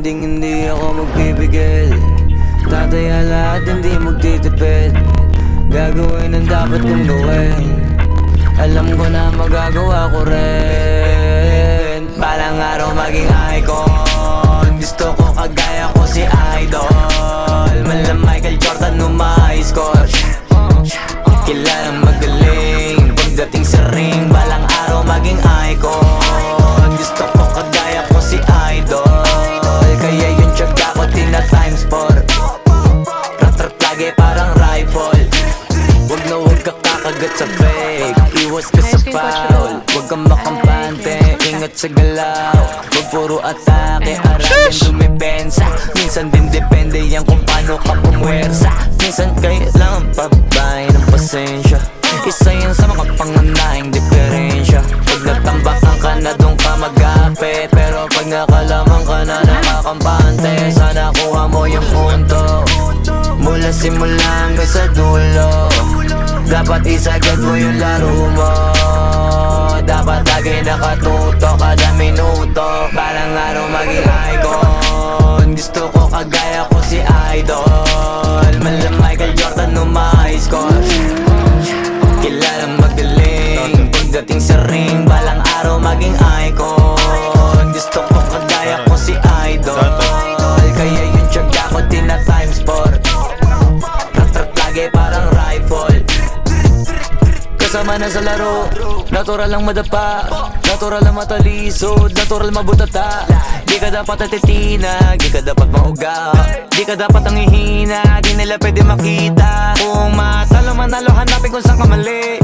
Hindi ako magpipigil. Tataya lahat, hindi magtitipid. Gagawin ang dapat kong gawin. Alam ko na magagawa ko rin. Balang araw maging icon. Gusto ko kagaya ko si Idol. Mala Michael Jordan nung ma-high score. Kilalang magaling pagdating sa ring. Balang araw maging icon. Gusto ko kagaya ko si Idol. Kaya yung tiyaga ko tina-times 4. Rat-rat lagi parang rifle. Wag na wag ka kakagat sa fake. Iwas ka sa foul. Wag kang makampante, ingat sa galaw. Wag puro atake, aralin dumipensa. Minsan din depende yan kung paano ka pumwersa. Minsan kailangan pabahay ng pasensya. Isa yan sa mga pangunahing diferensya. Pag natambakan ka na doon ka mag-apit. Pero pag nakalaman ka na nakakampante, sana kuha mo yung punto. Mula simula hanggang sa dulo. Dapat isagad mo yung laro mo. Dapat lagi nakatuto kada minuto. Parang araw maging icon. Gusto ko kagaya ko si Idol. Mala Michael Jordan nung ma-high score. Kilalang magaling pagdating sa ring. Balang araw maging icon. Gusto ko kagaya ko si Idol. Kaya yung tiyaga ko tina-times 4. Rat-rat lagi parang rifle. Kasama na sa laro, natural lang madapa, natural lang matalisod, natural mabutata. Di ka dapat atitina, di ka dapat mauga, di ka dapat ang ihina, di nila pwede makita. Kung matalo manalo, hanapin kung saan ka mali.